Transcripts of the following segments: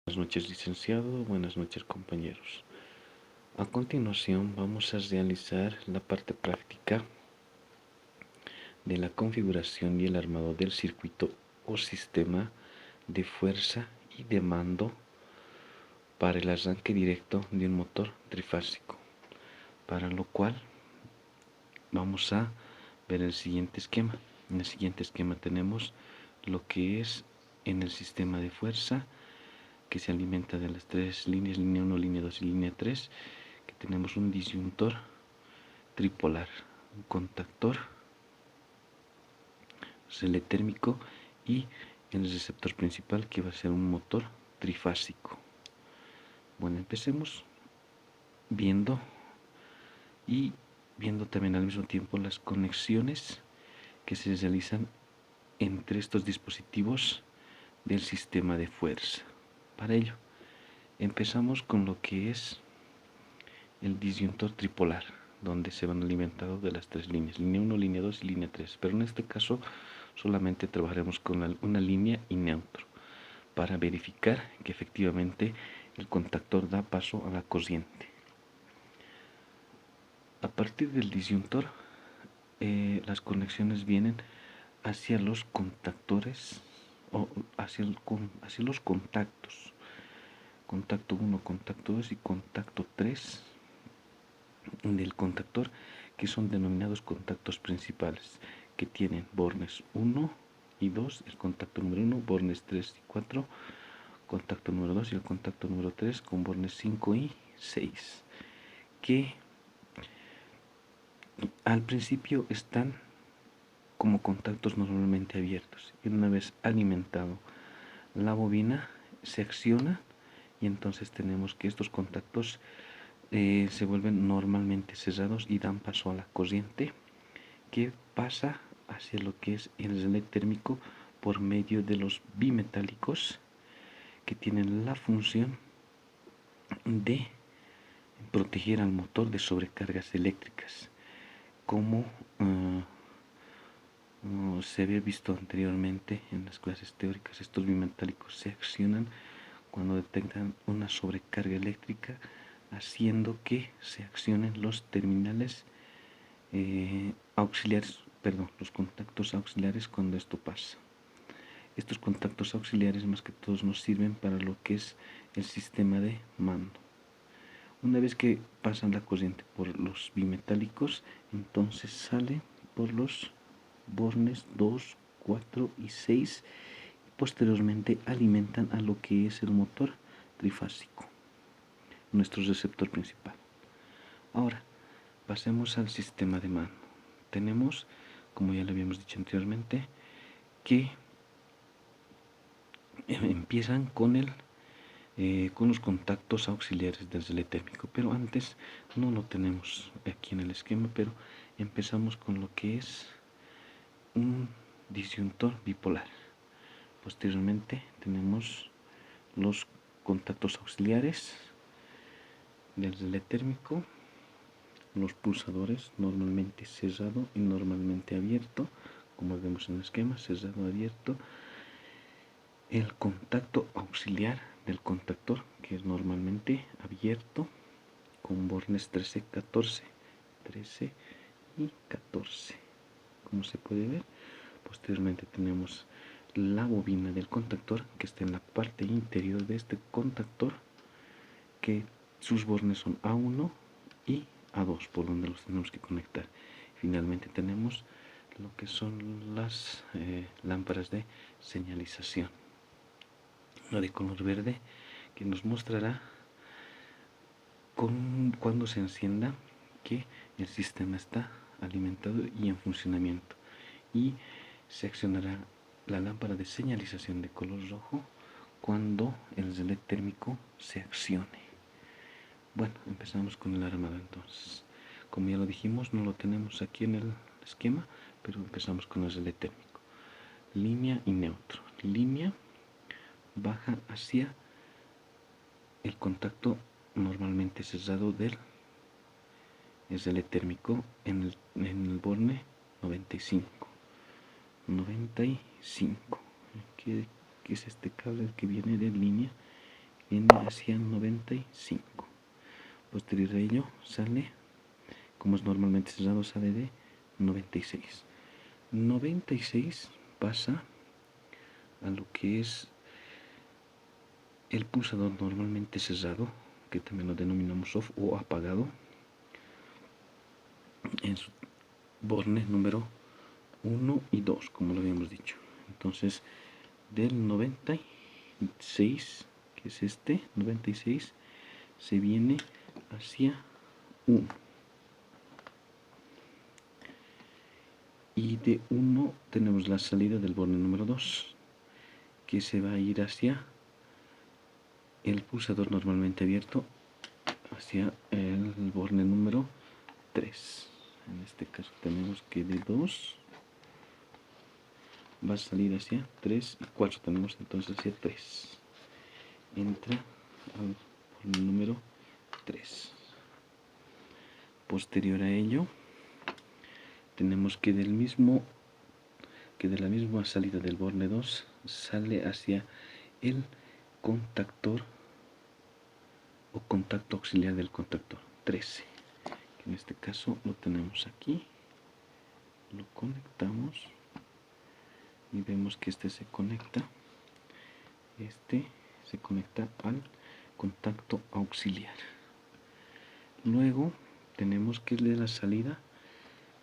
Buenas noches, licenciado. Buenas noches, compañeros. A continuación vamos a realizar la parte práctica de la configuración y el armado del circuito o sistema de fuerza y de mando para el arranque directo de un motor trifásico, para lo cual vamos a ver el siguiente esquema. En el siguiente esquema tenemos lo que es en el sistema de fuerza, que se alimenta de las tres líneas, línea 1, línea 2 y línea 3, que tenemos un disyuntor tripolar, un contactor relé térmico y el receptor principal, que va a ser un motor trifásico. Bueno, empecemos viendo también al mismo tiempo las conexiones que se realizan entre estos dispositivos del sistema de fuerza. Para ello, empezamos con lo que es el disyuntor tripolar, donde se van alimentados de las tres líneas, línea 1, línea 2 y línea 3. Pero en este caso solamente trabajaremos con una línea y neutro, para verificar que efectivamente el contactor da paso a la corriente. A partir del disyuntor, las conexiones vienen hacia los contactores o hacia los contactos. Contacto 1, contacto 2 y contacto 3 del contactor, que son denominados contactos principales, que tienen bornes 1 y 2, el contacto número 1, bornes 3 y 4, contacto número 2 y el contacto número 3 con bornes 5 y 6, que al principio están como contactos normalmente abiertos, y una vez alimentado la bobina se acciona, y entonces tenemos que estos contactos se vuelven normalmente cerrados y dan paso a la corriente, que pasa hacia lo que es el relé térmico por medio de los bimetálicos, que tienen la función de proteger al motor de sobrecargas eléctricas, como se había visto anteriormente en las clases teóricas. Estos bimetálicos se accionan cuando detectan una sobrecarga eléctrica, haciendo que se accionen los terminales los contactos auxiliares cuando esto pasa. Estos contactos auxiliares más que todos nos sirven para lo que es el sistema de mando. Una vez que pasan la corriente por los bimetálicos, entonces sale por los bornes 2, 4 y 6, y posteriormente alimentan a lo que es el motor trifásico, nuestro receptor principal. Ahora, pasemos al sistema de mando. Tenemos, como ya le habíamos dicho anteriormente, que empiezan con los contactos auxiliares del relé térmico, pero antes no lo tenemos aquí en el esquema, pero empezamos con lo que es un disyuntor bipolar. Posteriormente tenemos los contactos auxiliares del relé térmico, los pulsadores, normalmente cerrado y normalmente abierto, como vemos en el esquema, cerrado, abierto, el contacto auxiliar del contactor, que es normalmente abierto, con bornes 13, 14, 13 y 14, como se puede ver. Posteriormente tenemos la bobina del contactor, que está en la parte interior de este contactor, que sus bornes son A1 y A2, por donde los tenemos que conectar. Finalmente tenemos lo que son las lámparas de señalización, una de color verde, que nos mostrará cuando se encienda que el sistema está alimentado y en funcionamiento, y se accionará la lámpara de señalización de color rojo cuando el relé térmico se accione. Bueno, empezamos con el armado entonces. Como ya lo dijimos, no lo tenemos aquí en el esquema, pero empezamos con el relé térmico. Línea y neutro. Línea baja hacia el contacto normalmente cerrado del relé térmico en el borne 95. 95. ¿Qué es este cable que viene de línea viene hacia 95. Posterior a ello sale, como es normalmente cerrado, sale de 96. 96 pasa a lo que es el pulsador normalmente cerrado, que también lo denominamos off o apagado, en su borne número 1 y 2, como lo habíamos dicho. Entonces, del 96, que es este 96, se viene hacia 1. Y de 1 tenemos la salida del borne número 2, que se va a ir hacia el pulsador normalmente abierto, hacia el borne número 3. En este caso tenemos que de 2 va a salir hacia 3 y 4, tenemos entonces hacia 3. Entra al borne número 3. Posterior a ello, tenemos que de la misma salida del borne 2 sale hacia el contactor o contacto auxiliar del contactor 13, que en este caso lo tenemos aquí. Lo conectamos y vemos que este se conecta al contacto auxiliar. Luego tenemos que de la salida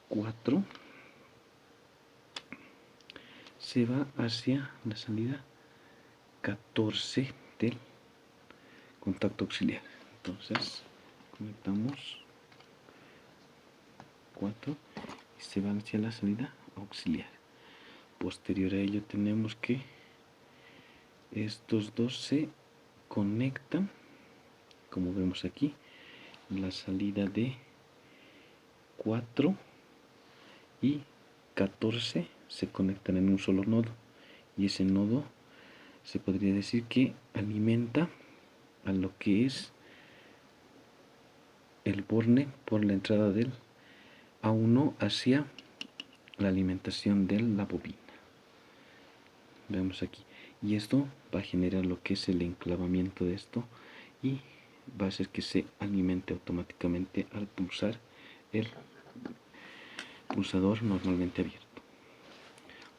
4 se va hacia la salida 14 del contacto auxiliar. Entonces conectamos 4 y se va hacia la salida auxiliar. Posterior a ello tenemos que estos dos se conectan, como vemos aquí, la salida de 4 y 14 se conectan en un solo nodo, y ese nodo se podría decir que alimenta a lo que es el borne por la entrada del A1 hacia la alimentación de la bobina. Vemos aquí, y esto va a generar lo que es el enclavamiento de esto y va a hacer que se alimente automáticamente al pulsar el pulsador normalmente abierto.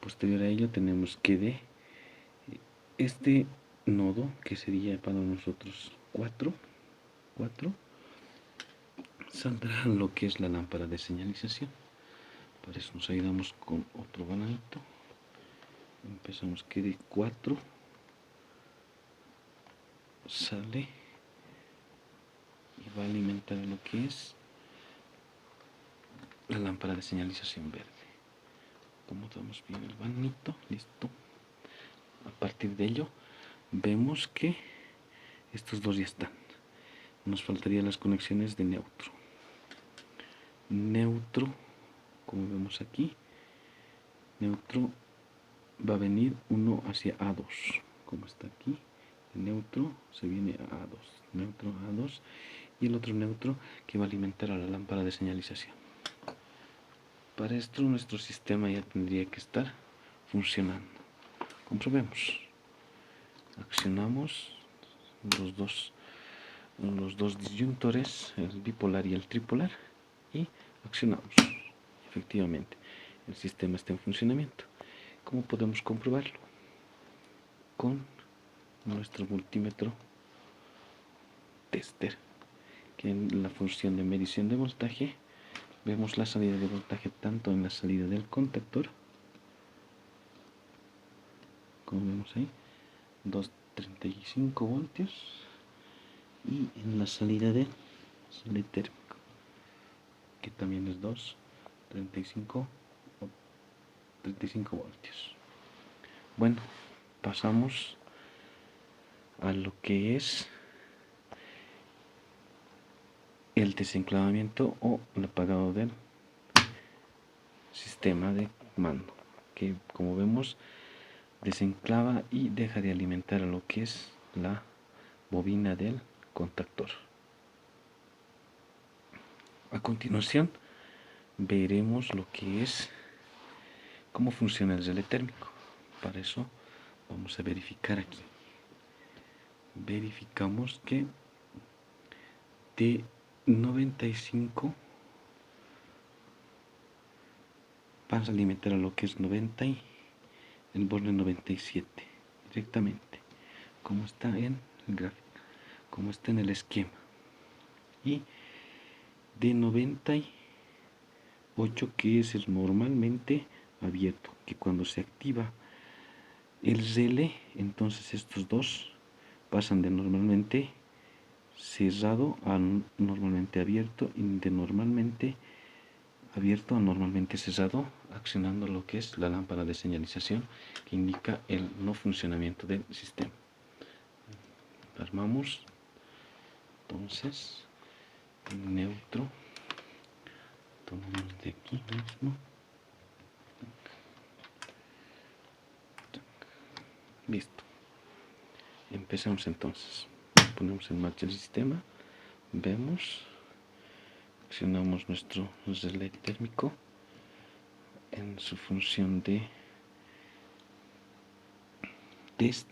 Posterior a ello tenemos que de este nodo, que sería para nosotros 4, saldrá lo que es la lámpara de señalización. Para eso nos ayudamos con otro bananito. Empezamos que de 4 sale y va a alimentar lo que es la lámpara de señalización verde. Acomodamos bien el bananito, listo. A partir de ello vemos que estos dos ya están. Nos faltarían las conexiones de neutro. Neutro, como vemos aquí, neutro va a venir uno hacia A2, como está aquí. El neutro se viene a A2, neutro A2, y el otro neutro que va a alimentar a la lámpara de señalización. Para esto nuestro sistema ya tendría que estar funcionando. Comprobemos. Accionamos los dos disyuntores, el bipolar y el tripolar, y accionamos. Efectivamente, el sistema está en funcionamiento. ¿Cómo podemos comprobarlo? Con nuestro multímetro tester, que en la función de medición de voltaje vemos la salida de voltaje tanto en la salida del contactor, como vemos ahí, 235 voltios, y en la salida del sole térmico, que también es 235 voltios. Bueno, pasamos a lo que es el desenclavamiento o el apagado del sistema de mando, que como vemos desenclava y deja de alimentar a lo que es la bobina del contactor. A continuación veremos lo que es cómo funciona el relé térmico. Para eso vamos a verificar aquí. verificamos que de 95 vas a alimentar a lo que es 90 y el borde 97 directamente, como está en el gráfico, como está en el esquema. Y de 98, que es el normalmente abierto, que cuando se activa el relé, entonces estos dos pasan de normalmente cerrado a normalmente abierto y de normalmente abierto a normalmente cerrado, accionando lo que es la lámpara de señalización que indica el no funcionamiento del sistema. Armamos entonces el neutro, tomamos de aquí mismo, listo. Empezamos entonces, ponemos en marcha el sistema, vemos, accionamos nuestro relé térmico en su función de test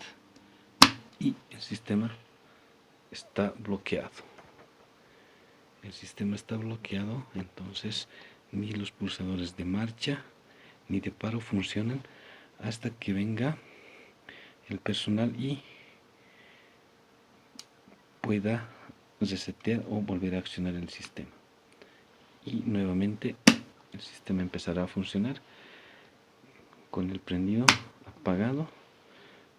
y el sistema está bloqueado. El sistema está bloqueado, entonces ni los pulsadores de marcha ni de paro funcionan hasta que venga el personal y pueda resetear o volver a accionar el sistema. Y nuevamente el sistema empezará a funcionar con el prendido apagado.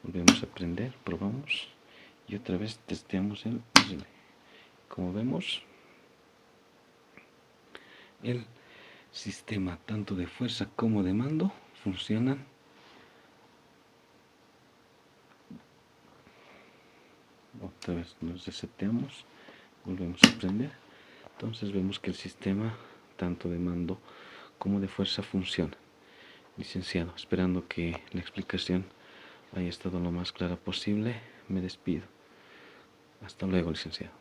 Volvemos a prender, probamos y otra vez testeamos el relé. Como vemos, el sistema tanto de fuerza como de mando funcionan otra vez. Nos reseteamos, volvemos a prender, entonces vemos que el sistema tanto de mando como de fuerza funciona. Licenciado, esperando que la explicación haya estado lo más clara posible, me despido. Hasta luego, licenciado.